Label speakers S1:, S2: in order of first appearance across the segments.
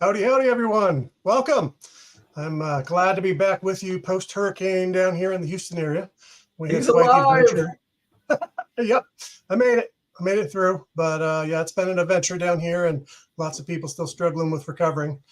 S1: Howdy, howdy, everyone. Welcome. I'm glad to be back with you post-hurricane down here in the Houston area. We had
S2: He's
S1: quite the
S2: alive.
S1: adventure. Yep, I made it. I made it through. But yeah, it's been an adventure down here, and lots of people still struggling with recovering.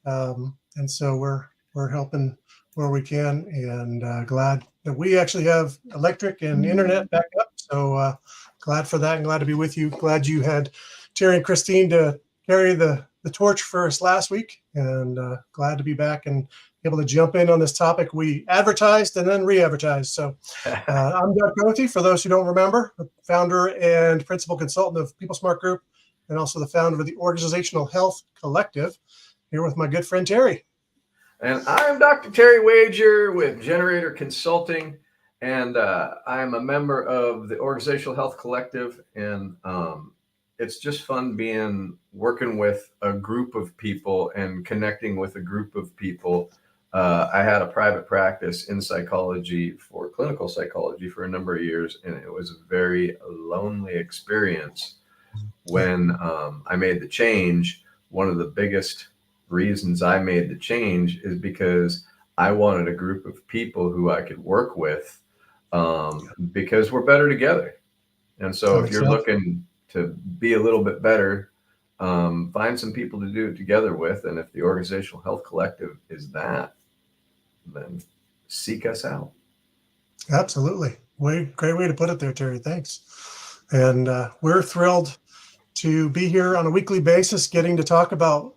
S1: And so we're helping where we can, and glad that we actually have electric and internet back up. So glad for that, and glad to be with you. Glad you had Terry and Christine to carry the torch for us last week, and glad to be back and able to jump in on this topic we advertised and then re-advertised. So I'm Doug Goethe, for those who don't remember, founder and principal consultant of People Smart Group, and also the founder of the Organizational Health Collective, here with my good friend Terry.
S2: And I'm Dr. Terry Wager with Generator Consulting, and I'm a member of the Organizational Health Collective, and it's just fun working with a group of people and connecting with a group of people. I had a private practice in psychology for clinical psychology for a number of years, and it was a very lonely experience when I made the change. One of the biggest reasons I made the change is because I wanted a group of people who I could work with, because we're better together. And so if you're looking to be a little bit better, find some people to do it together with. And if the Organizational Health Collective is that, then seek us out.
S1: Absolutely. Great way to put it there, Terry. Thanks. And we're thrilled to be here on a weekly basis, getting to talk about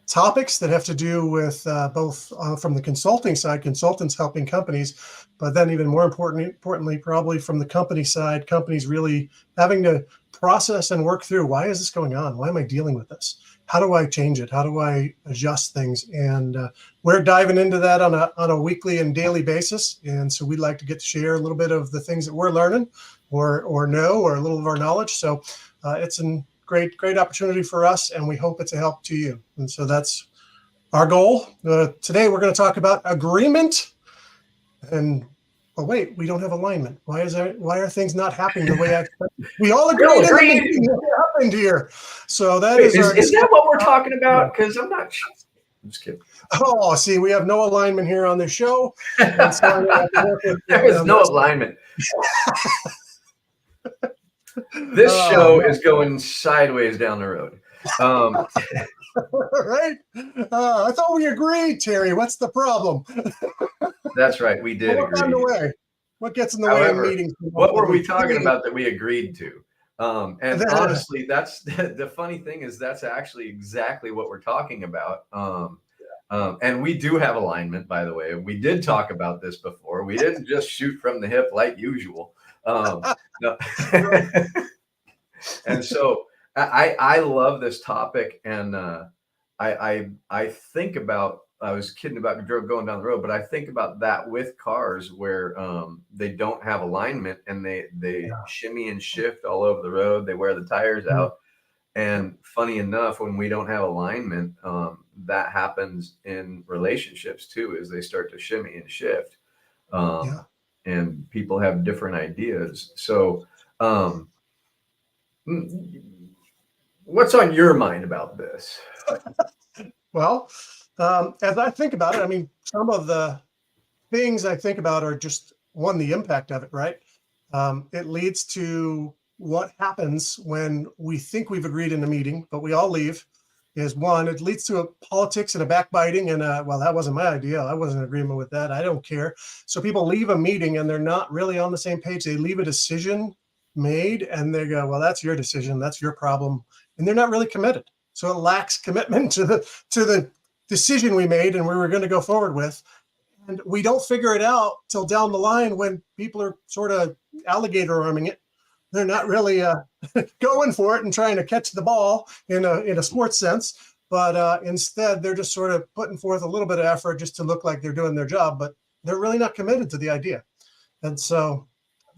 S1: topics that have to do with both from the consulting side, consultants helping companies, but then even more importantly, probably from the company side, companies really having to process and work through, why is this going on? Why am I dealing with this? How do I change it? How do I adjust things? And we're diving into that on a weekly and daily basis. And so we'd like to get to share a little bit of the things that we're learning or know, or a little of our knowledge. So it's a great opportunity for us, and we hope it's a help to you. And so that's our goal. Today we're going to talk about agreement. And oh wait, we don't have alignment. Why are things not happening the way I expected? We all agreed what happened here. So is
S2: that what we're talking about? Because I'm not sure. I'm just kidding.
S1: Oh, see, we have no alignment here on the show.
S2: And so there is no alignment. This show is going sideways down the road.
S1: Right? I thought we agreed, Terry. What's the problem?
S2: That's right. We did agree.
S1: What gets in the way of meetings?
S2: What were we talking about that we agreed to? And honestly, that's the funny thing is that's actually exactly what we're talking about. And we do have alignment, by the way. We did talk about this before. We didn't just shoot from the hip like usual. No. And so I love this topic, and I think about, I was kidding about going down the road, but I think about that with cars where they don't have alignment, and they shimmy and shift all over the road. They wear the tires out. And funny enough, when we don't have alignment, that happens in relationships too, as they start to shimmy and shift. And people have different ideas. So what's on your mind about this?
S1: Well, as I think about it, I mean, some of the things I think about are just, one, the impact of it, right? It leads to what happens when we think we've agreed in a meeting, but we all leave. Is one, it leads to a politics and a backbiting, and well, that wasn't my idea. I wasn't in agreement with that. I don't care. So people leave a meeting and they're not really on the same page. They leave a decision made and they go, well, that's your decision. That's your problem. And they're not really committed. So it lacks commitment to the decision we made and we were going to go forward with. And we don't figure it out till down the line when people are sort of alligator arming it. They're not really going for it and trying to catch the ball in a sports sense, but instead they're just sort of putting forth a little bit of effort just to look like they're doing their job, but they're really not committed to the idea. And so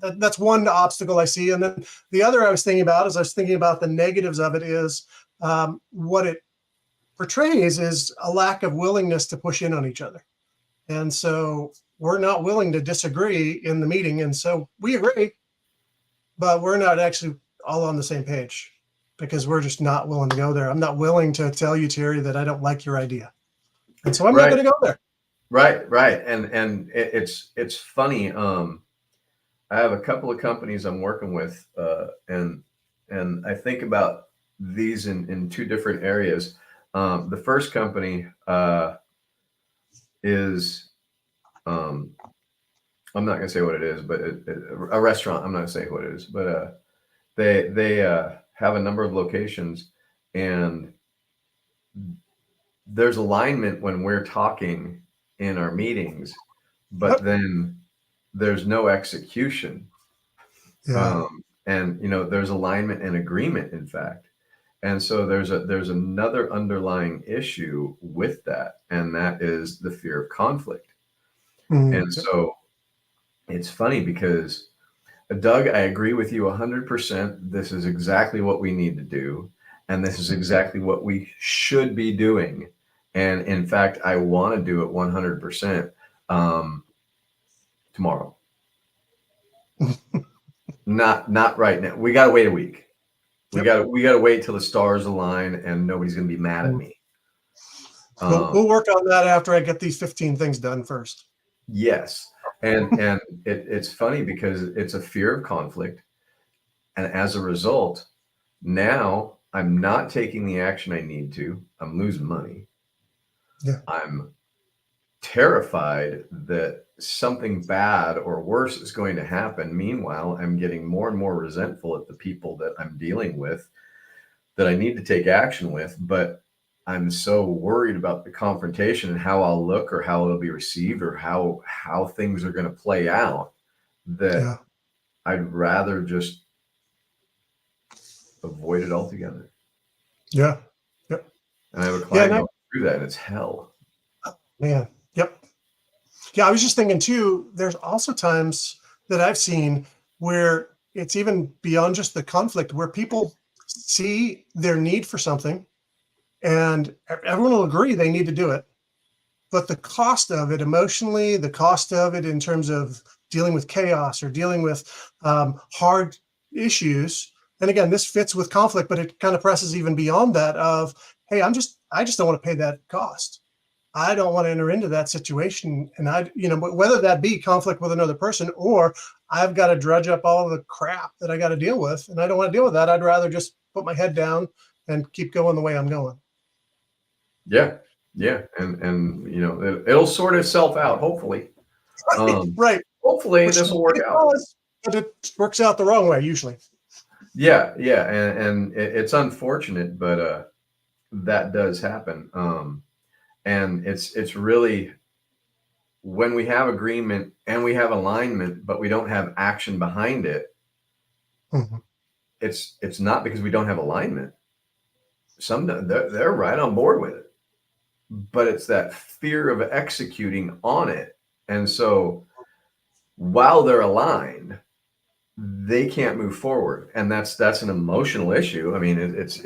S1: that's one obstacle I see. And then the other I was thinking about the negatives of it is what it portrays is a lack of willingness to push in on each other. And so we're not willing to disagree in the meeting. And so we agree, but we're not actually all on the same page because we're just not willing to go there. I'm not willing to tell you, Terry, that I don't like your idea. And so I'm not
S2: Right.
S1: going to go there.
S2: Right. And it's funny. I have a couple of companies I'm working with, and I think about these in two different areas. The first company is, I'm not going to say what it is, but a restaurant. I'm not going to say what it is, but they have a number of locations, and there's alignment when we're talking in our meetings, but then there's no execution.
S1: Yeah.
S2: And there's alignment and agreement, in fact. And so there's another underlying issue with that, and that is the fear of conflict. And so it's funny because, Doug, I agree with you 100%. This is exactly what we need to do, and this is exactly what we should be doing. And in fact, I want to do it 100% tomorrow. Not right now. We got to wait a week. We got to wait till the stars align and nobody's going to be mad at me.
S1: We'll work on that after I get these 15 things done first.
S2: Yes. And it's funny because it's a fear of conflict. And as a result, now I'm not taking the action I need to. I'm losing money.
S1: Yeah.
S2: I'm terrified that something bad or worse is going to happen. Meanwhile, I'm getting more and more resentful at the people that I'm dealing with that I need to take action with, but I'm so worried about the confrontation and how I'll look or how it'll be received or how things are going to play out that I'd rather just avoid it altogether.
S1: Yeah. Yep.
S2: And I have a client going through that, and it's hell.
S1: Man. Yep. Yeah, I was just thinking too, there's also times that I've seen where it's even beyond just the conflict, where people see their need for something and everyone will agree they need to do it. But the cost of it emotionally, the cost of it in terms of dealing with chaos or dealing with hard issues. And again, this fits with conflict, but it kind of presses even beyond that of, hey, I just don't want to pay that cost. I don't want to enter into that situation. And whether that be conflict with another person or I've got to drudge up all the crap that I got to deal with, and I don't want to deal with that. I'd rather just put my head down and keep going the way I'm going.
S2: Yeah. Yeah. And it'll sort itself out, hopefully.
S1: Right.
S2: Hopefully this will work out.
S1: But it works out the wrong way usually.
S2: Yeah. Yeah. And it's unfortunate, but that does happen. And it's really when we have agreement and we have alignment, but we don't have action behind it.
S1: Mm-hmm.
S2: It's not because we don't have alignment. Some they're right on board with it, but it's that fear of executing on it. And so while they're aligned, they can't move forward. And that's an emotional issue. I mean, it's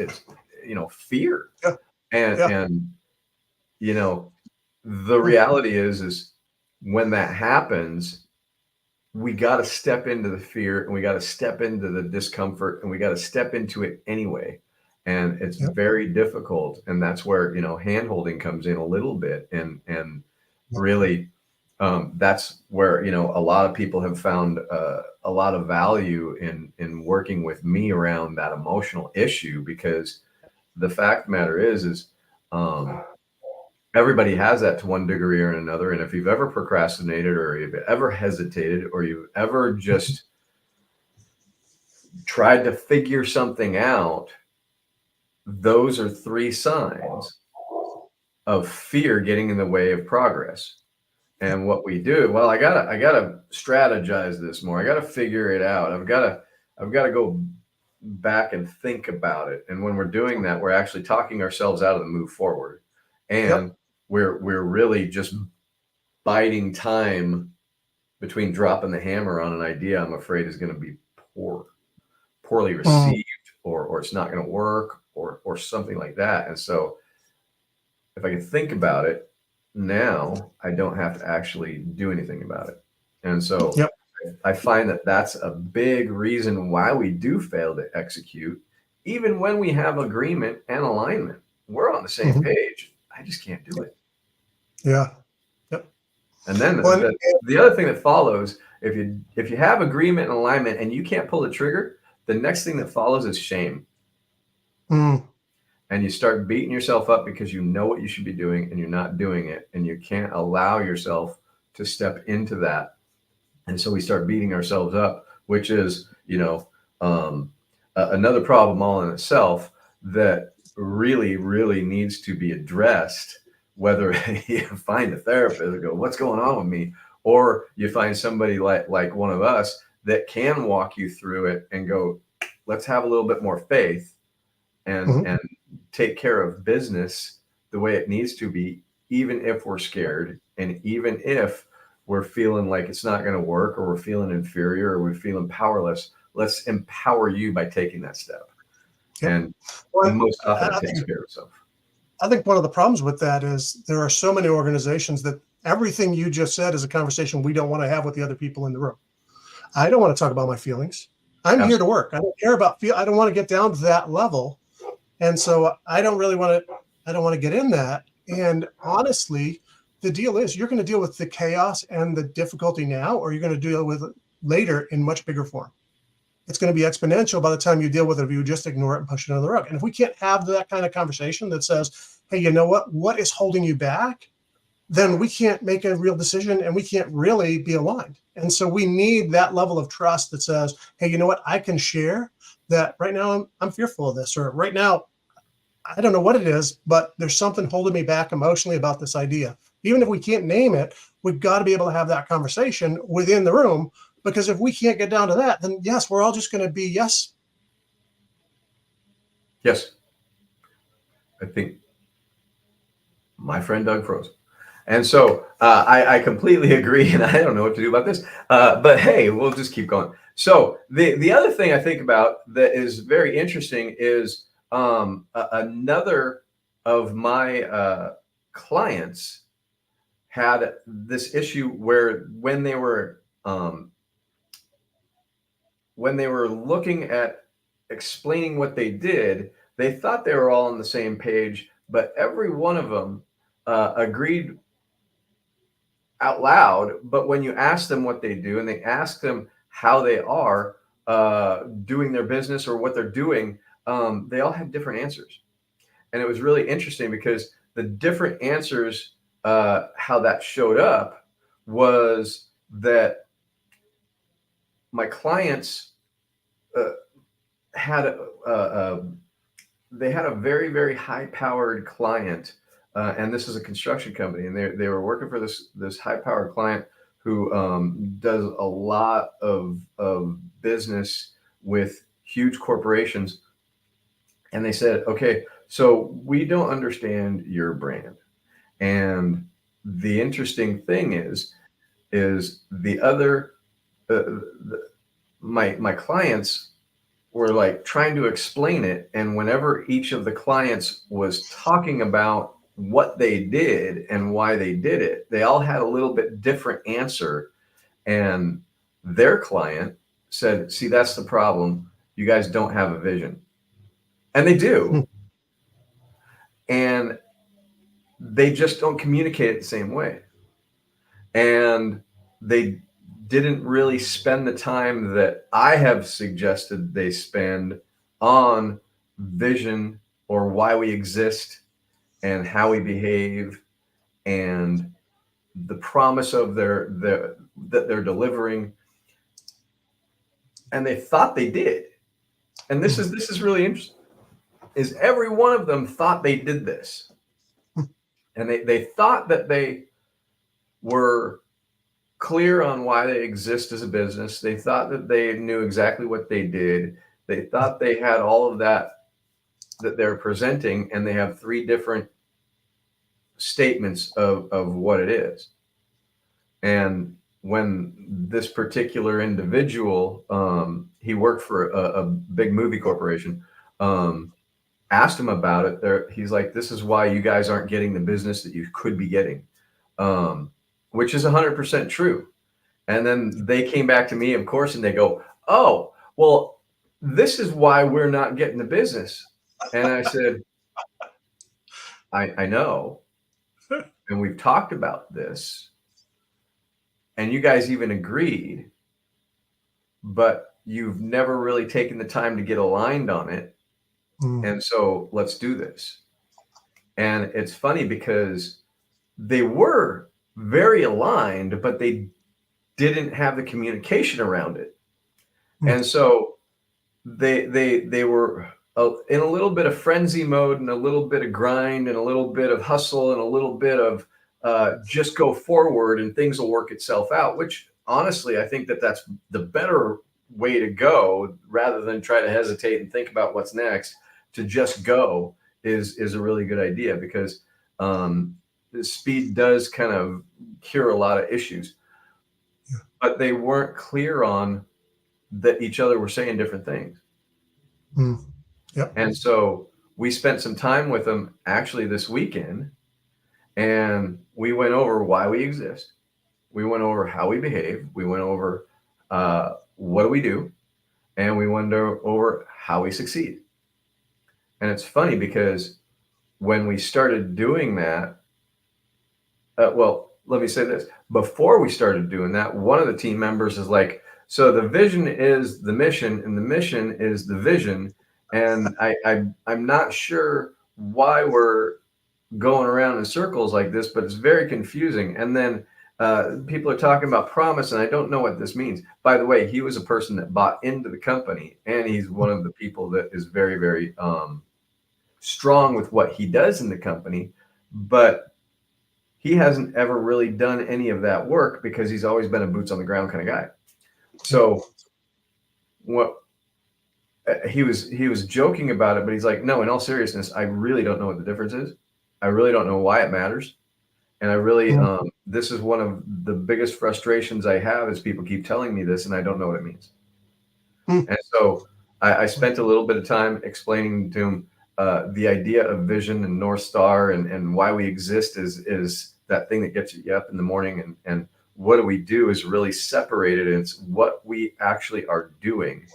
S2: fear.
S1: Yeah.
S2: And the reality is when that happens, we got to step into the fear and we got to step into the discomfort and we got to step into it anyway. And it's very difficult. And that's where, hand-holding comes in a little bit. And really, that's where, a lot of people have found a lot of value in working with me around that emotional issue, because the fact of the matter is everybody has that to one degree or another. And if you've ever procrastinated or you've ever hesitated or you've ever just tried to figure something out, those are 3 signs of fear getting in the way of progress. And what we do, well, I gotta strategize this more. I gotta figure it out. I've got to go back and think about it. And when we're doing that, we're actually talking ourselves out of the move forward. And we're really just biding time between dropping the hammer on an idea I'm afraid is going to be poorly received, or it's not going to work, or something like that. And so if I can think about it now, I don't have to actually do anything about it. And so I find that that's a big reason why we do fail to execute, even when we have agreement and alignment, we're on the same page. I just can't do it.
S1: Yeah. Yep.
S2: And then
S1: Well,
S2: the other thing that follows, if you have agreement and alignment and you can't pull the trigger, the next thing that follows is shame. And you start beating yourself up because you know what you should be doing and you're not doing it, and you can't allow yourself to step into that. And so we start beating ourselves up, which is, another problem all in itself that really, really needs to be addressed. Whether you find a therapist and go, what's going on with me? Or you find somebody like one of us that can walk you through it and go, let's have a little bit more faith and take care of business the way it needs to be, even if we're scared, and even if we're feeling like it's not going to work, or we're feeling inferior, or we're feeling powerless. Let's empower you by taking that step. Yep. And most often it takes care of itself.
S1: I think one of the problems with that is there are so many organizations that everything you just said is a conversation we don't want to have with the other people in the room. I don't want to talk about my feelings. I'm here to work. I don't care about I don't want to get down to that level. And so I don't want to get in that. And honestly, the deal is you're going to deal with the chaos and the difficulty now, or you're going to deal with it later in much bigger form. It's going to be exponential by the time you deal with it if you just ignore it and push it under the rug. And if we can't have that kind of conversation that says, hey, you know what is holding you back? Then we can't make a real decision and we can't really be aligned. And so we need that level of trust that says, hey, you know what? I can share that right now I'm fearful of this, or right now, I don't know what it is, but there's something holding me back emotionally about this idea. Even if we can't name it, we've got to be able to have that conversation within the room, because if we can't get down to that, then yes, we're all just going to be yes.
S2: Yes. I think my friend Doug froze. And so I completely agree, and I don't know what to do about this. But hey, we'll just keep going. So the other thing I think about that is very interesting is another of my clients had this issue where when they were looking at explaining what they did, they thought they were all on the same page, but every one of them agreed out loud. But when you ask them what they do and they ask them how they are doing their business or what they're doing, they all had different answers. And it was really interesting because the different answers, how that showed up was that my clients had they had a very, very high-powered client, and this is a construction company, and they were working for this high-powered client who does a lot of business with huge corporations. And they said, okay, so we don't understand your brand. And the interesting thing is the other my clients were like trying to explain it, and whenever each of the clients was talking about what they did and why they did it, they all had a little bit different answer. And their client said, see, that's the problem. You guys don't have a vision. And they do. And they just don't communicate it the same way. And they didn't really spend the time that I have suggested they spend on vision, or why we exist and how we behave and the promise of that they're delivering. And they thought they did. And this is really interesting, is every one of them thought they did this. And they thought that they were clear on why they exist as a business. They thought that they knew exactly what they did. They thought they had all of that they're presenting, and they have three different statements of what it is. And when this particular individual, he worked for a big movie corporation, asked him about it, he's like, this is why you guys aren't getting the business that you could be getting, which is 100% true. And then they came back to me, of course, and they go, oh, well, this is why we're not getting the business. And I said, I know. And we've talked about this. And you guys even agreed, but you've never really taken the time to get aligned on it. And so let's do this. And it's funny because they were very aligned, but they didn't have the communication around it. And so they were in a little bit of frenzy mode and a little bit of grind and a little bit of hustle and a little bit of just go forward and things will work itself out, which honestly, I think that that's the better way to go rather than try to hesitate and think about what's next. To just go is a really good idea because the speed does kind of cure a lot of issues. But they weren't clear on that each other were saying different things.
S1: Yep.
S2: And so we spent some time with them actually this weekend, and we went over why we exist. We went over how we behave. We went over what do we do, and we went over how we succeed. And it's funny because when we started doing that, well, let me say this. Before we started doing that, one of the team members is like, so the vision is the mission and the mission is the vision. And I'm not sure why we're going around in circles like this, but it's very confusing. And then people are talking about promise, and I don't know what this means. By the way, he was a person that bought into the company, and he's one of the people that is very, very strong with what he does in the company, but he hasn't ever really done any of that work because he's always been a boots on the ground kind of guy. So what he was joking about it, but he's like, no, in all seriousness, I really don't know what the difference is. I really don't know why it matters. And I really, this is one of the biggest frustrations I have is people keep telling me this and I don't know what it means. And so I spent a little bit of time explaining to him the idea of vision and North Star and why we exist is that thing that gets you up in the morning, and what do we do is really separated. It's what we actually are doing.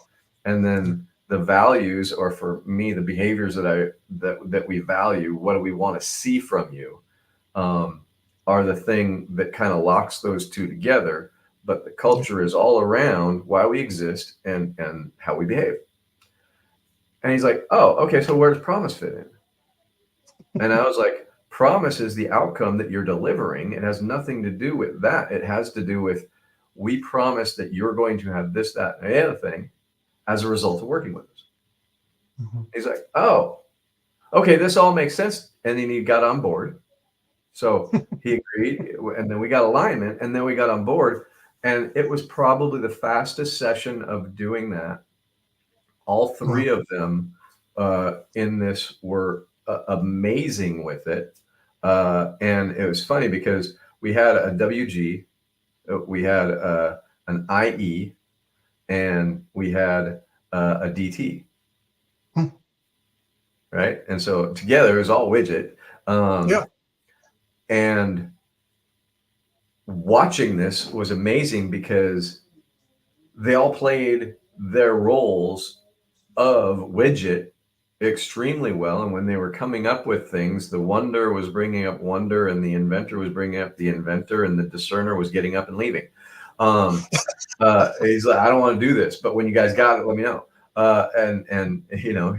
S2: And then the values, or for me, the behaviors that we value, what do we want to see from you, are the thing that kind of locks those two together. But the culture is all around why we exist and how we behave. And he's like, oh, okay, so where does promise fit in? And I was like, promise is the outcome that you're delivering. It has nothing to do with that. It has to do with, we promise that you're going to have this, that, and the other thing as a result of working with us. He's like, oh, okay, this all makes sense. And then he got on board. So he agreed, and then we got alignment, and then we got on board. And it was probably the fastest session of doing that. All three of them in this were amazing with it. And it was funny because we had a WG, we had an IE, and we had a DT. Right. And so together it was all widget. And watching this was amazing because they all played their roles of widget extremely well. And when they were coming up with things, the wonder was bringing up wonder, and the inventor was bringing up the inventor, and the discerner was getting up and leaving. He's like, I don't want to do this, but when you guys got it, let me know. And you know,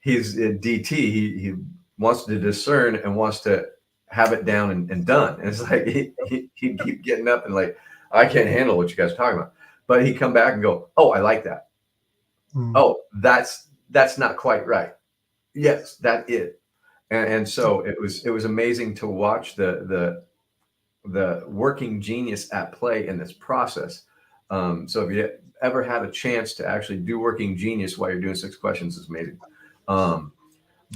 S2: he's a DT. He wants to discern and wants to have it down and done. And it's like he keep getting up and like, I can't handle what you guys are talking about. But he'd come back and go, oh, I like that. Oh, that's not quite right. Yes, that is. And so it was amazing to watch the working genius at play in this process. So if you ever had a chance to actually do working genius while you're doing 6 questions, it's amazing.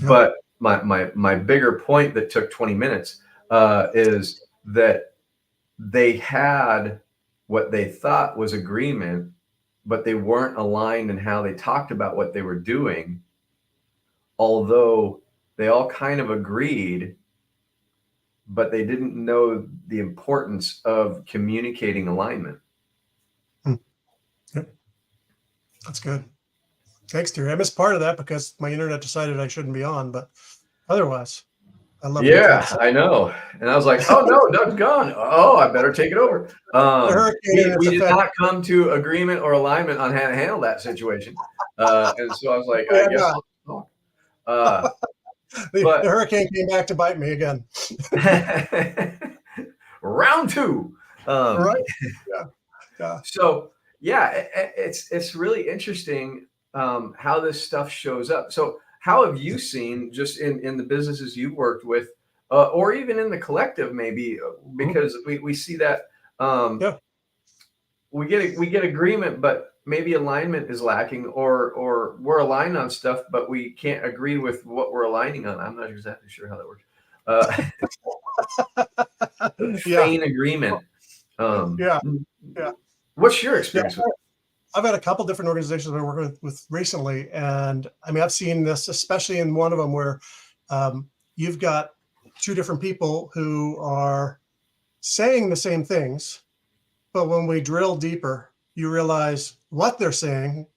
S2: But my bigger point that took 20 minutes is that they had what they thought was agreement, but they weren't aligned in how they talked about what they were doing, although they all kind of agreed, but they didn't know the importance of communicating alignment.
S1: Yep. That's good. Thanks, Terry. I missed part of that because my internet decided I shouldn't be on, but otherwise, I love the
S2: Yeah,
S1: kids.
S2: I know. And I was like, oh no, Doug's gone. Oh, I better take it over.
S1: The hurricane and its
S2: We did
S1: effect.
S2: not come to agreement or alignment on how to handle that situation. And so I was like, I
S1: Yeah,
S2: guess
S1: no,
S2: I'll talk.
S1: the
S2: But
S1: hurricane came back to bite me again.
S2: round two. Um,
S1: Right? Yeah. Yeah.
S2: so yeah, it's really interesting how this stuff shows up. So how have you seen just in the businesses you've worked with, or even in the collective, maybe
S1: Mhm.
S2: because we see that um,
S1: Yeah.
S2: we get agreement, but maybe alignment is lacking, or we're aligned on stuff, but we can't agree with what we're aligning on. I'm not exactly sure how that works.
S1: Yeah.
S2: Feign agreement. Um,
S1: Yeah. Yeah.
S2: what's your
S1: Yeah.
S2: experience with
S1: I've had a couple different organizations I've been working with recently, and I mean, I've seen this, especially in one of them where you've got two different people who are saying the same things, but when we drill deeper, you realize what they're saying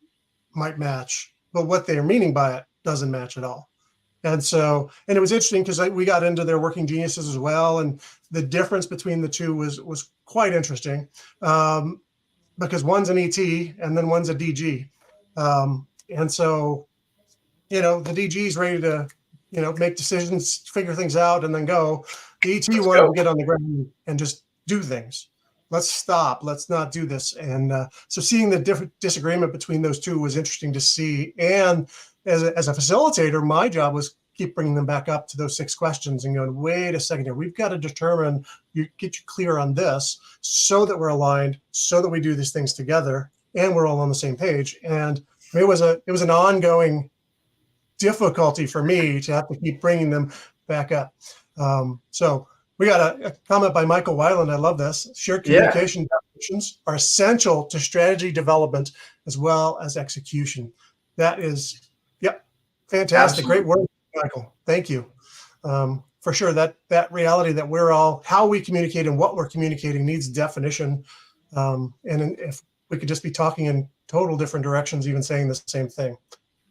S1: might match, but what they're meaning by it doesn't match at all. And so, and it was interesting because we got into their working geniuses as well, and the difference between the two was quite interesting. Because one's an ET and then one's a DG. And so, the DG is ready to, make decisions, figure things out, and then go. The ET
S2: Let's
S1: wanted to
S2: go.
S1: get on the ground and just do things. Let's stop. Let's not do this. And so seeing the different disagreement between those two was interesting to see. And as a facilitator, my job was keep bringing them back up to those 6 questions and going, wait a second here, we've got to determine, get you clear on this so that we're aligned, so that we do these things together and we're all on the same page. And it was an ongoing difficulty for me to have to keep bringing them back up. So we got a comment by Michael Weiland. I love this. Shared
S2: Yeah,
S1: communication definitions are essential to strategy development as well as execution. That is, yep, fantastic. Great
S2: absolutely.
S1: work, Michael. Thank you. For sure, that reality that we're all, how we communicate and what we're communicating needs definition. And if we could just be talking in total different directions, even saying the same thing.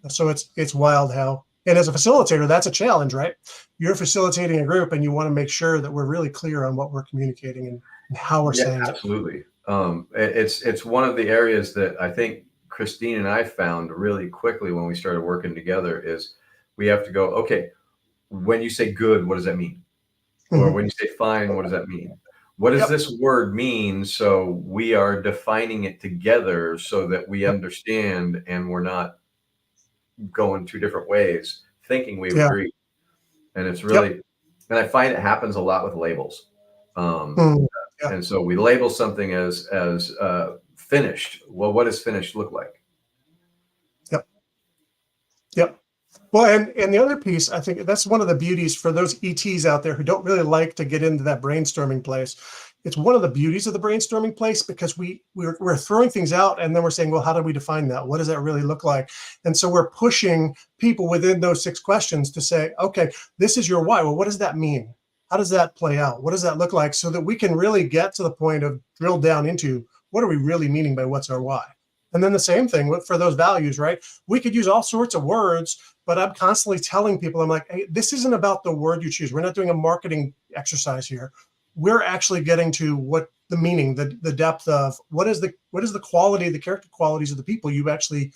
S1: So it's wild how, and as a facilitator, that's a challenge, right? You're facilitating a group and you want to make sure that we're really clear on what we're communicating and how we're
S2: Yeah,
S1: saying it.
S2: absolutely. It's one of the areas that I think Christine and I found really quickly when we started working together is we have to go, okay, when you say good, what does that mean? Or
S1: Mhm.
S2: when you say fine, what does that mean? What does
S1: Yep.
S2: this word mean? So we are defining it together so that we
S1: Yep.
S2: understand and we're not going two different ways thinking we've
S1: Yeah.
S2: agreed. And it's
S1: Yep.
S2: really, and I find it happens a lot with labels. Um,
S1: Mm. Yeah.
S2: and so we label something as finished. Well, what does finished look like?
S1: Yep. Yep. Well, and the other piece, I think that's one of the beauties for those ETs out there who don't really like to get into that brainstorming place. It's one of the beauties of the brainstorming place because we're throwing things out and then we're saying, well, how do we define that? What does that really look like? And so we're pushing people within those 6 questions to say, okay, this is your why. Well, what does that mean? How does that play out? What does that look like? So that we can really get to the point of drill down into what are we really meaning by what's our why? And then the same thing for those values, right? We could use all sorts of words, but I'm constantly telling people, I'm like, hey, this isn't about the word you choose. We're not doing a marketing exercise here. We're actually getting to what the meaning, the depth of what is the quality, the character qualities of the people you actually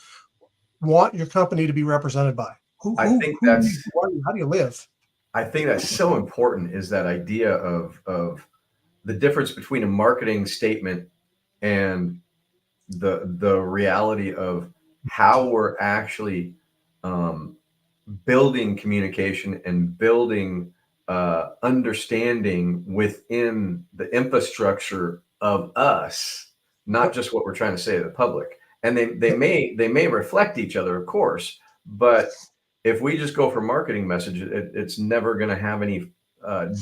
S1: want your company to be represented by. Who
S2: I
S1: who
S2: think
S1: who are you?
S2: that's
S1: How do you live?
S2: I think that's so important is that idea of the difference between a marketing statement and the reality of how we're actually um, building communication and building understanding within the infrastructure of us, not
S1: Yep.
S2: just what we're trying to say to the public. And they
S1: Yep.
S2: may reflect each other, of course, but if we just go for marketing message, it's never going to have any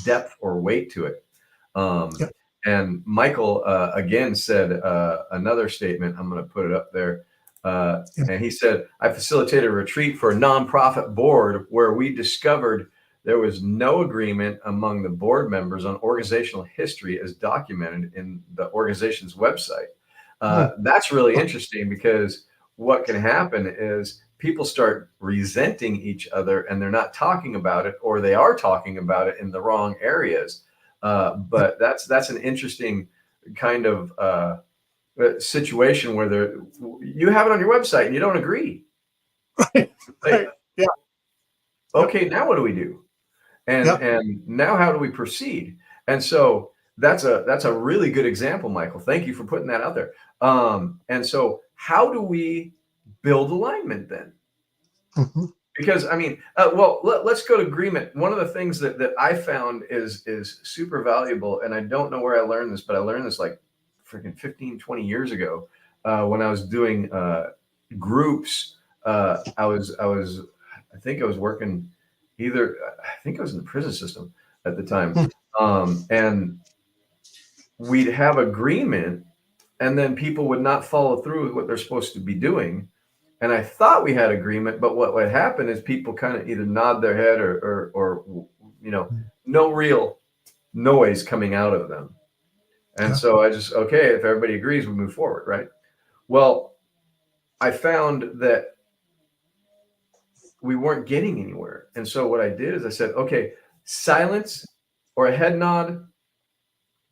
S2: depth or weight to it. Um,
S1: Yep.
S2: and Michael again said another statement. I'm going to put it up there.
S1: Yep.
S2: And he said, I facilitated a retreat for a nonprofit board where we discovered there was no agreement among the board members on organizational history as documented in the organization's website.
S1: Hmm.
S2: That's really interesting because what can happen is people start resenting each other and they're not talking about it, or they are talking about it in the wrong areas. But that's an interesting kind of situation where you have it on your website and you don't agree.
S1: Right. Right. Yeah.
S2: Okay, now what do we do? And now how do we proceed? And so that's a really good example, Michael. Thank you for putting that out there. And so how do we build alignment then?
S1: Mm-hmm.
S2: Because I mean, well, let's go to agreement. One of the things that I found is super valuable, and I don't know where I learned this, but I learned this like freaking 15, 20 years ago when I was doing groups. I think I was working I think I was in the prison system at the time. And we'd have agreement, and then people would not follow through with what they're supposed to be doing. And I thought we had agreement, but what would happen is people kind of either nod their head or no real noise coming out of them. And so I just, okay, if everybody agrees, we move forward, right? Well, I found that we weren't getting anywhere. And so what I did is I said, okay, silence or a head nod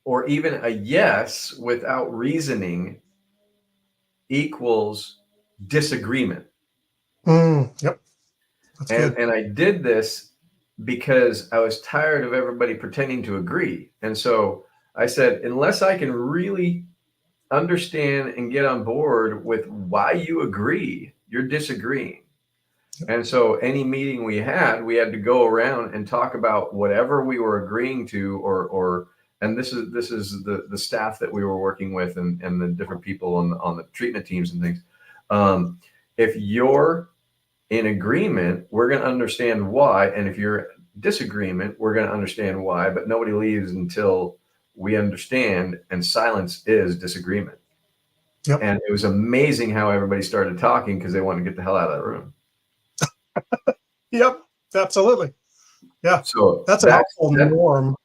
S2: or even a yes without reasoning equals disagreement.
S1: Yep. That's good.
S2: And I did this because I was tired of everybody pretending to agree. And so I said, unless I can really understand and get on board with why you agree, you're disagreeing. And so any meeting we had to go around and talk about whatever we were agreeing to, and this is the staff that we were working with and the different people on the treatment teams and things. If you're in agreement, we're going to understand why. And if you're disagreement, we're going to understand why, but nobody leaves until we understand, and silence is disagreement.
S1: Yep.
S2: And it was amazing how everybody started talking because they wanted to get the hell out of that room.
S1: Yep, absolutely. Yeah.
S2: So
S1: that's an awful norm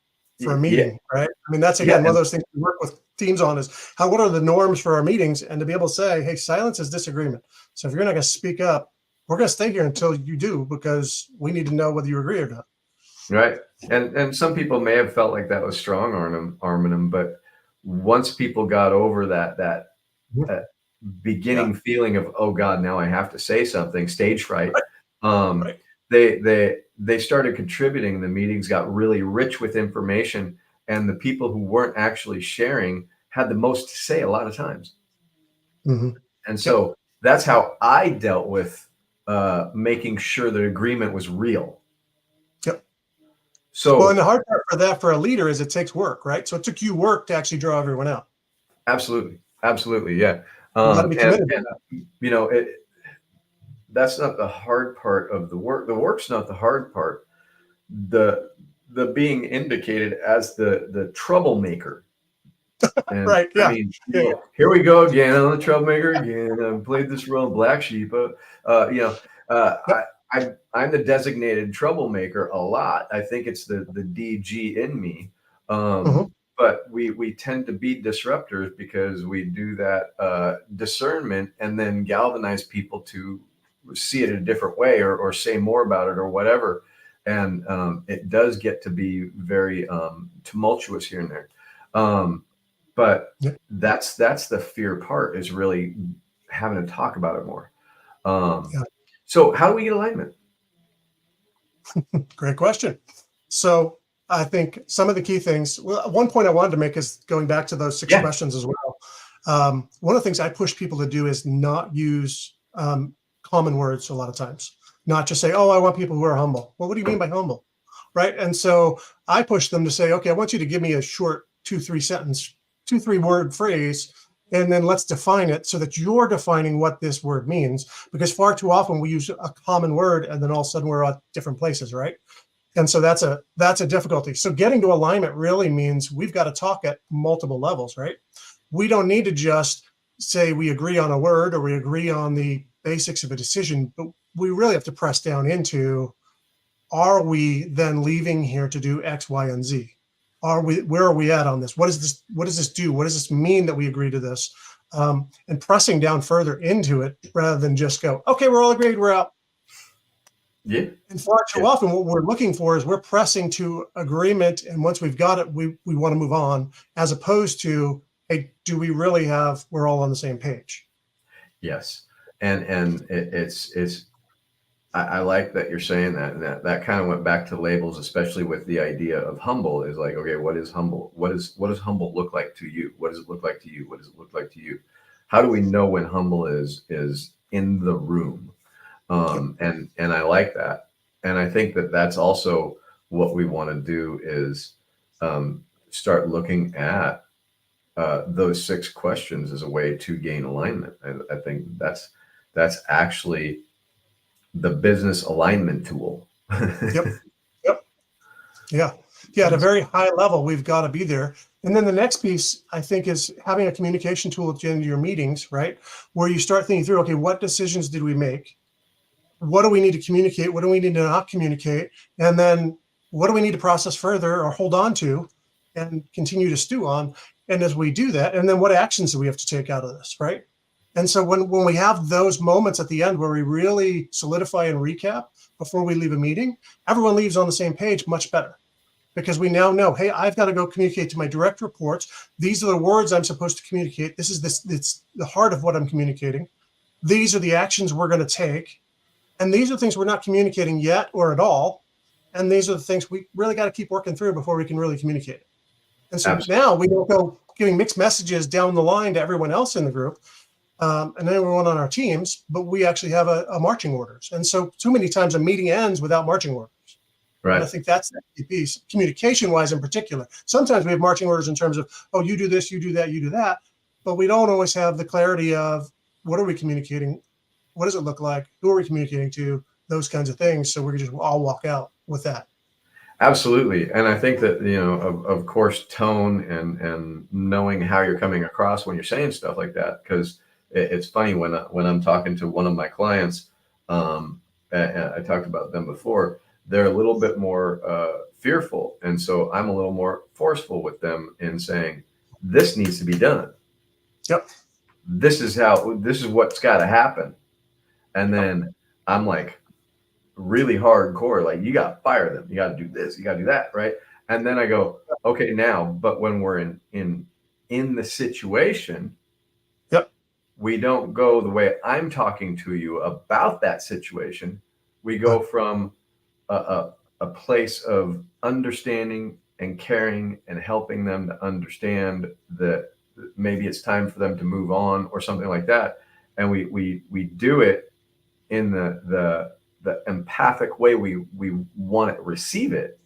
S1: for a meeting, right? I mean, that's again one of those things we work with teams on is what are the norms for our meetings, and to be able to say, hey, silence is disagreement. So if you're not going to speak up, we're going to stay here until you do, because we need to know whether you agree or not.
S2: Right. And some people may have felt like that was strong arming them, but once people got over that beginning feeling of, oh God, now I have to say something, stage fright. Right. They started contributing. The meetings got really rich with information, and the people who weren't actually sharing had the most to say a lot of times. And so that's how I dealt with making sure that agreement was real. Yep. So,
S1: well, and the hard part for a leader is it takes work, right? So it took you work to actually draw everyone out.
S2: Absolutely. Yeah.
S1: You got to be committed.
S2: That's not the hard part of the work. The work's not the hard part. The being indicated as the troublemaker. And
S1: right. Yeah.
S2: I mean, here we go again. I'm the troublemaker again. I've played this role, black sheep. I'm the designated troublemaker a lot. I think it's the DG in me. But we tend to be disruptors because we do that discernment and then galvanize people to see it in a different way or say more about it or whatever. And it does get to be very tumultuous here and there. But that's the fear part, is really having to talk about it more. So how do we get alignment?
S1: Great question. So I think some of the key things, well, one point I wanted to make is going back to those 6 questions as well. One of the things I push people to do is not use common words a lot of times. Not just say, oh, I want people who are humble. Well, what do you mean by humble? Right. And so I push them to say, okay, I want you to give me a short 2-3 word phrase, and then let's define it so that you're defining what this word means, because far too often we use a common word and then all of a sudden we're at different places, right? And so that's a difficulty. So getting to alignment really means we've got to talk at multiple levels, right? We don't need to just say we agree on a word or we agree on the basics of a decision, but we really have to press down into, are we then leaving here to do X, Y, and Z? Where are we at on this? What does this do? What does this mean that we agree to this? and pressing down further into it rather than just go, okay, we're all agreed, we're out.
S2: Yeah.
S1: And far too often, what we're looking for is we're pressing to agreement, and once we've got it, we want to move on, as opposed to, hey, do we really have? We're all on the same page.
S2: Yes, and it's I like that you're saying that, and that kind of went back to labels, especially with the idea of humble. Is like, okay, what is humble? What does humble look like to you? What does it look like to you? What does it look like to you? How do we know when humble is in the room? And I like that, and I think that that's also what we want to do is start looking at those 6 questions as a way to gain alignment. I think that's actually the business alignment tool.
S1: Yep. Yep. Yeah. Yeah. At a very high level, we've got to be there. And then the next piece, I think, is having a communication tool at the end of your meetings, right? Where you start thinking through, okay, what decisions did we make? What do we need to communicate? What do we need to not communicate? And then what do we need to process further or hold on to and continue to stew on? And as we do that, and then what actions do we have to take out of this, right? And so when we have those moments at the end where we really solidify and recap before we leave a meeting, everyone leaves on the same page much better, because we now know, hey, I've got to go communicate to my direct reports. These are the words I'm supposed to communicate. It's the heart of what I'm communicating. These are the actions we're going to take. And these are things we're not communicating yet or at all. And these are the things we really got to keep working through before we can really communicate it. And so now we don't go giving mixed messages down the line to everyone else in the group and everyone on our teams, but we actually have a marching orders. And so too many times a meeting ends without marching orders.
S2: Right.
S1: And I think that's the key piece, communication-wise in particular. Sometimes we have marching orders in terms of, oh, you do this, you do that, you do that. But we don't always have the clarity of what are we communicating? What does it look like? Who are we communicating to? Those kinds of things. So we just all walk out with that.
S2: Absolutely. And I think that, of course, tone and knowing how you're coming across when you're saying stuff like that, because it's funny when I'm talking to one of my clients, and I talked about them before, they're a little bit more fearful. And so I'm a little more forceful with them in saying, this needs to be done.
S1: Yep.
S2: This is what's got to happen. And then I'm like really hardcore, like, you got to fire them. You got to do this. You got to do that. Right. And then I go, okay, now, but when we're in the situation,
S1: yep,
S2: we don't go the way I'm talking to you about that situation. We go from a place of understanding and caring and helping them to understand that maybe it's time for them to move on or something like that. And we do it in the empathic way we want to receive it.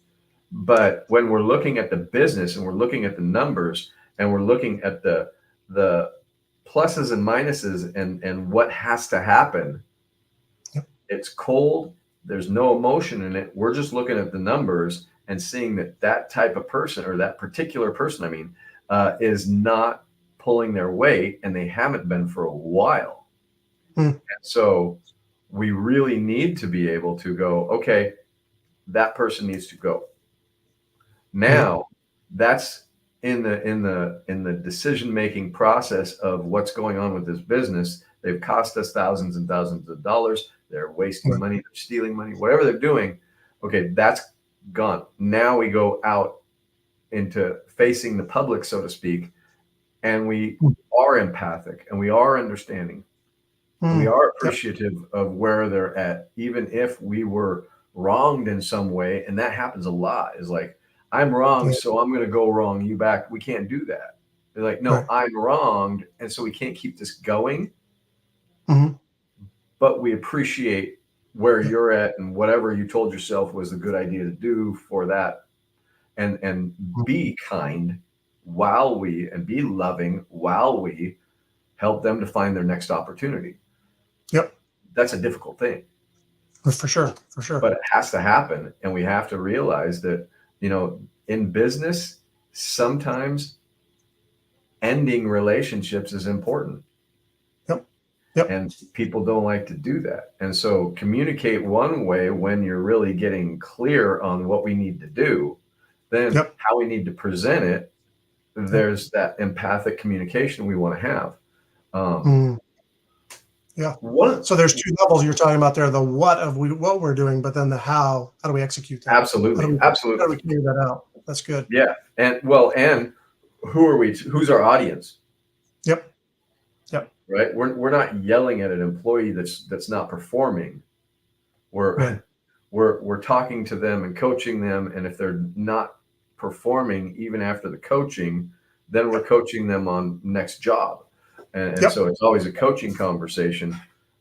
S2: But when we're looking at the business and we're looking at the numbers and we're looking at the pluses and minuses and what has to happen, it's cold. There's no emotion in it. We're just looking at the numbers and seeing that type of person, or that particular person, is not pulling their weight, and they haven't been for a while. And so we really need to be able to go, okay, that person needs to go. Now, that's in the decision-making process of what's going on with this business. They've cost us thousands and thousands of dollars. They're wasting money, they're stealing money, whatever they're doing. Okay, that's gone. Now we go out into facing the public, so to speak, and we are empathic and we are understanding. We are appreciative of where they're at, even if we were wronged in some way. And that happens a lot, is like, I'm wrong, so I'm going to go wrong you back. We can't do that. They're like, no, I'm wronged, and so we can't keep this going. But we appreciate where you're at and whatever you told yourself was a good idea to do for that. And be kind and be loving while we help them to find their next opportunity.
S1: Yep.
S2: That's a difficult thing.
S1: For sure.
S2: But it has to happen. And we have to realize that, in business, sometimes ending relationships is important.
S1: Yep.
S2: And people don't like to do that. And so communicate one way when you're really getting clear on what we need to do. Then how we need to present it, there's that empathic communication we want to have. Um,
S1: Mm, yeah.
S2: one
S1: So there's two levels you're talking about there: the what of what we're doing, but then the how. How do we execute that?
S2: Absolutely,
S1: How do
S2: absolutely,
S1: we carry that out? That's good.
S2: yeah. And well, and who are we? Who's our audience?
S1: Yep. Yep.
S2: Right? We're not yelling at an employee that's not performing.
S1: Right.
S2: We're we're talking to them and coaching them, and if they're not performing even after the coaching, then we're coaching them on next job. And
S1: Yep.
S2: so it's always a coaching conversation,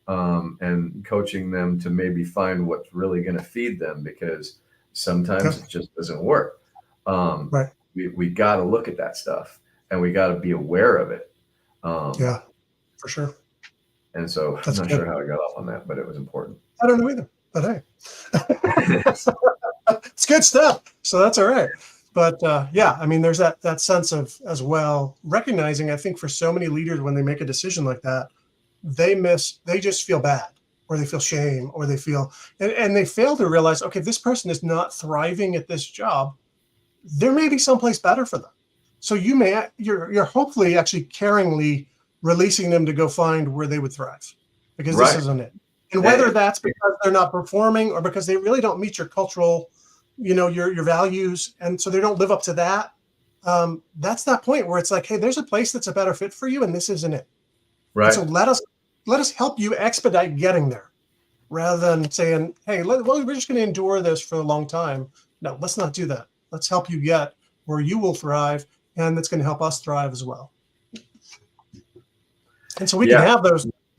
S2: and coaching them to maybe find what's really going to feed them, because sometimes
S1: Yep.
S2: it just doesn't work. um,
S1: Right.
S2: we got to look at that stuff, and we got to be aware of it. um,
S1: Yeah. For sure.
S2: and so I'm
S1: That's
S2: not
S1: good.
S2: sure how I got off on that, but it was important.
S1: I don't know either, but hey, it's good stuff. So that's all right. But yeah, I mean, there's that sense of as well recognizing. I think for so many leaders, when they make a decision like that, they just feel bad, or they feel shame, or they feel, and they fail to realize, okay, this person is not thriving at this job. There may be someplace better for them. So you're hopefully actually caringly releasing them to go find where they would thrive, because this
S2: Right.
S1: isn't it. And whether
S2: And,
S1: that's because they're not performing, or because they really don't meet your cultural, your values, and so they don't live up to that. That's that point where it's like, hey, there's a place that's a better fit for you, and this isn't it. And so
S2: right.
S1: let us help you expedite getting there, rather than saying, hey, well, we're just going to endure this for a long time. No, let's not do that. Let's help you get where you will thrive, and that's going to help us thrive as well. And so we can
S2: Yeah.
S1: have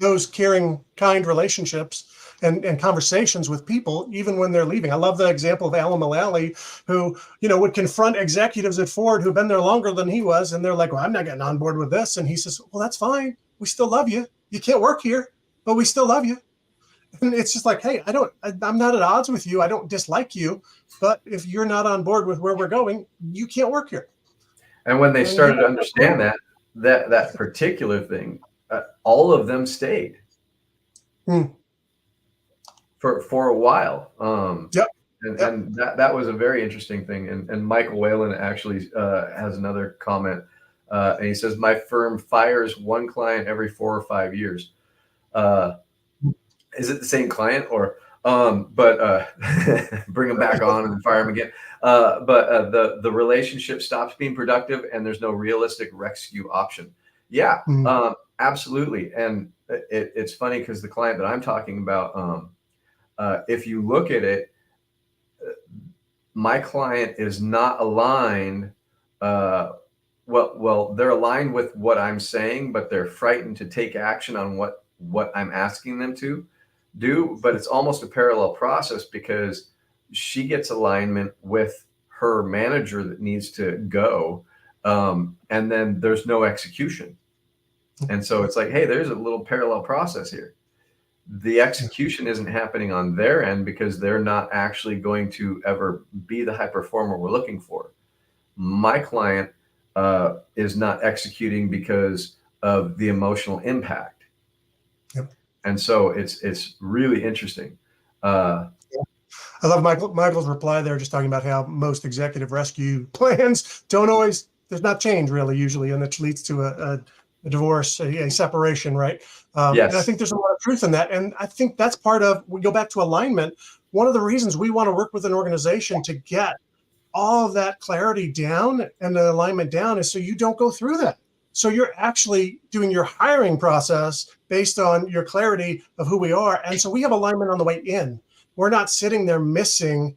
S1: those caring, kind relationships and conversations with people even when they're leaving. I love the example of Alan Mullally, who would confront executives at Ford who've been there longer than he was, and they're like, "Well, I'm not getting on board with this," and he says, "Well, that's fine. We still love you. You can't work here, but we still love you." And it's just like, hey, I'm not at odds with you. I don't dislike you, but if you're not on board with where we're going, you can't work here.
S2: And when they
S1: And
S2: started to understand that particular thing, all of them stayed
S1: Hmm.
S2: for a while.
S1: Yep.
S2: And,
S1: Yep.
S2: and that was a very interesting thing. And Michael Whalen actually has another comment, and he says, "My firm fires one client every 4 or 5 years." Uh, is it the same client, or but bring them back on and fire them again? But the relationship stops being productive, and there's no realistic rescue option. Yeah,
S1: Hmm.
S2: absolutely. And it's funny because the client that I'm talking about, if you look at it, my client is not aligned. Well, they're aligned with what I'm saying, but they're frightened to take action on what I'm asking them to do. But it's almost a parallel process, because she gets alignment with her manager that needs to go, and then there's no execution. And so it's like, hey, there's a little parallel process here. The execution isn't happening on their end because they're not actually going to ever be the high performer we're looking for. My client is not executing because of the emotional impact.
S1: Yep.
S2: And so it's really interesting.
S1: I love Michael's reply there, just talking about how most executive rescue plans don't always, there's not change really usually, and it leads to a divorce, a separation, right? And I
S2: Yes.
S1: think there's a lot of truth in that. And I think that's part of, we go back to alignment. One of the reasons we want to work with an organization to get all of that clarity down and the alignment down is so you don't go through that. So you're actually doing your hiring process based on your clarity of who we are. And so we have alignment on the way in. We're not sitting there missing,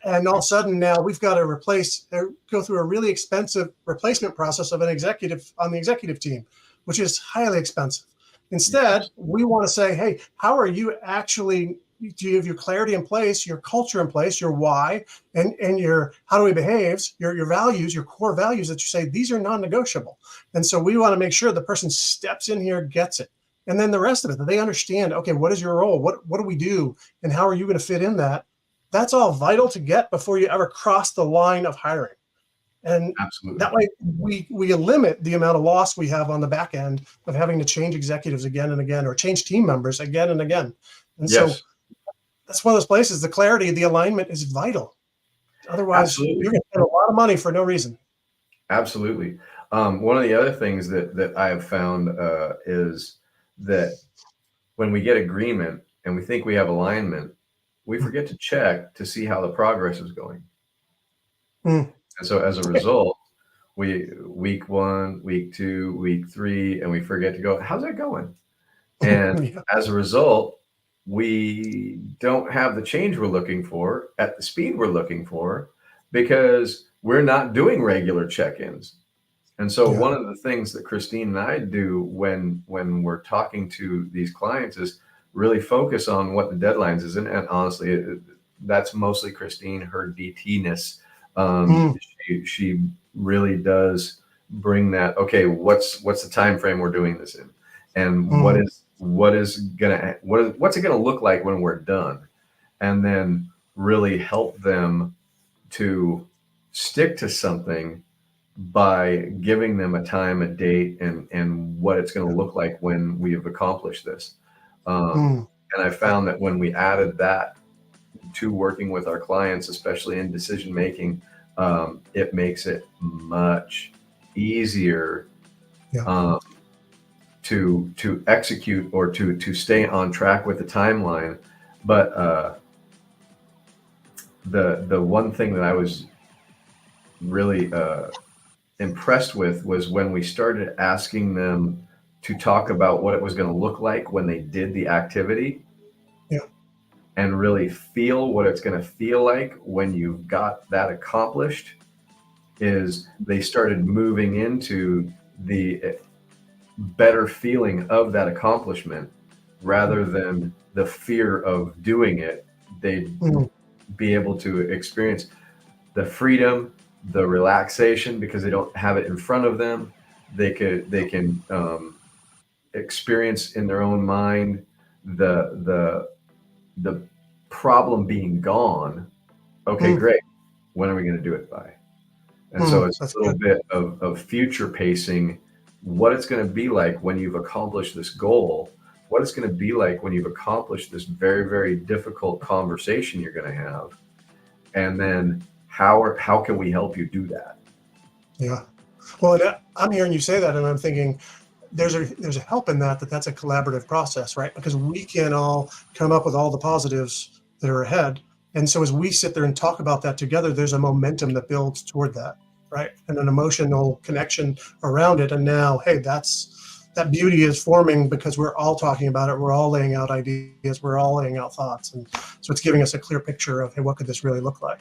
S1: and all of a sudden now we've got to go through a really expensive replacement process of an executive on the executive team, which is highly expensive. Instead, we want to say, hey, how are you actually, do you have your clarity in place, your culture in place, your why, and your how do we behave, your values, your core values that you say, these are non-negotiable. And so we want to make sure the person steps in here, gets it. And then the rest of it, that they understand, okay, what is your role? What do we do? And how are you going to fit in that? That's all vital to get before you ever cross the line of hiring. And
S2: Absolutely.
S1: that way we limit the amount of loss we have on the back end of having to change executives again and again, or change team members again and again. And
S2: Yes.
S1: so that's one of those places, the clarity, the alignment is vital. Otherwise,
S2: Absolutely.
S1: you're going to spend a lot of money for no reason.
S2: Absolutely. One of the other things that I have found is that when we get agreement and we think we have alignment, we forget to check to see how the progress is going.
S1: Mm.
S2: And so as a result, week 1, week 2, week 3, and we forget to go, how's that going? And
S1: Yeah.
S2: as a result, we don't have the change we're looking for at the speed we're looking for because we're not doing regular check-ins. And so
S1: Yeah.
S2: one of the things that Christine and I do when we're talking to these clients is really focus on what the deadlines is. And honestly, that's mostly Christine, her DT-ness. She really does bring that, okay, what's the time frame we're doing this in? And what's it gonna look like when we're done? And then really help them to stick to something by giving them a time, a date, and what it's going to look like when we have accomplished this. And I found that when we added that to working with our clients, especially in decision making, it makes it much easier to execute or to stay on track with the timeline. But the one thing that I was really impressed with was when we started asking them to talk about what it was going to look like when they did the activity, and really feel what it's going to feel like when you've got that accomplished. Is they started moving into the better feeling of that accomplishment rather than the fear of doing it. They'd be able to experience the freedom, the relaxation, because they don't have it in front of them. They can experience in their own mind the problem being gone. Okay, great. When are we going to do it by? And so it's a little bit of future pacing, what it's going to be like when you've accomplished this goal, what it's going to be like when you've accomplished this very, very difficult conversation you're going to have, and then how can we help you do that?
S1: Yeah. Well, I'm hearing you say that, and I'm thinking there's a help in that's a collaborative process, right? Because we can all come up with all the positives that are ahead. And so as we sit there and talk about that together, there's a momentum that builds toward that, right? And an emotional connection around it. And now, hey, that beauty is forming because we're all talking about it. We're all laying out ideas. We're all laying out thoughts. And so it's giving us a clear picture of, hey, what could this really look like?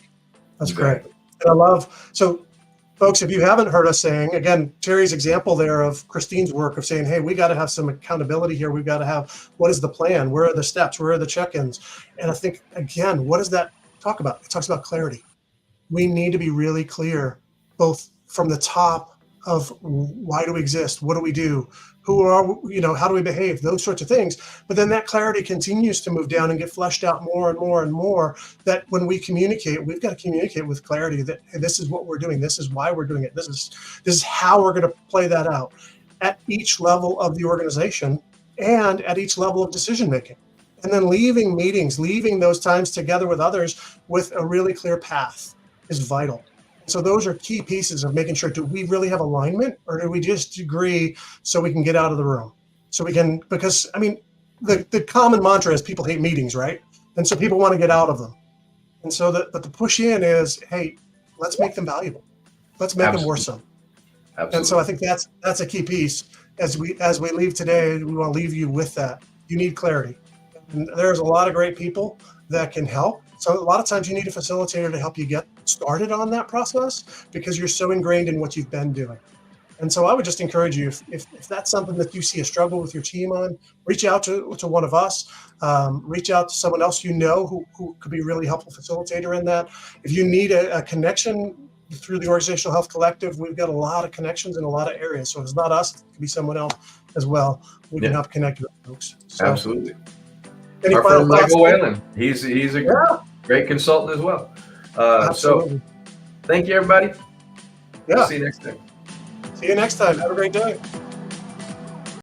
S1: That's great. And I love, so folks, if you haven't heard us saying, again, Terry's example there of Christine's work of saying, hey, we got to have some accountability here. We've got to have, what is the plan? Where are the steps? Where are the check-ins? And I think, again, what does that talk about? It talks about clarity. We need to be really clear, both from the top of why do we exist? What do we do? Who are, how do we behave? Those sorts of things. But then that clarity continues to move down and get fleshed out more and more and more, that when we communicate, we've got to communicate with clarity that, hey, this is what we're doing. This is why we're doing it. This is how we're going to play that out at each level of the organization and at each level of decision making. And then leaving meetings, leaving those times together with others with a really clear path is vital. So those are key pieces of making sure, do we really have alignment, or do we just agree so we can get out of the room? So we can, because I mean, the common mantra is people hate meetings, right? And so people want to get out of them. And so but the push in is, hey, let's make them valuable. Let's make them worth some. Absolutely. And so I think that's a key piece. As we leave today, we want to leave you with that. You need clarity. And there's a lot of great people that can help. So a lot of times you need a facilitator to help you get started on that process because you're so ingrained in what you've been doing. And so I would just encourage you, if that's something that you see a struggle with your team on, reach out to one of us, reach out to someone else who could be a really helpful facilitator in that. If you need a connection through the Organizational Health Collective, we've got a lot of connections in a lot of areas. So if it's not us, it could be someone else as well. We can help connect with folks. So,
S2: absolutely.
S1: Our friend
S2: Michael Whalen, he's a great consultant as well. So thank you, everybody.
S1: Yeah.
S2: See you next time.
S1: See you next time. Have a great day.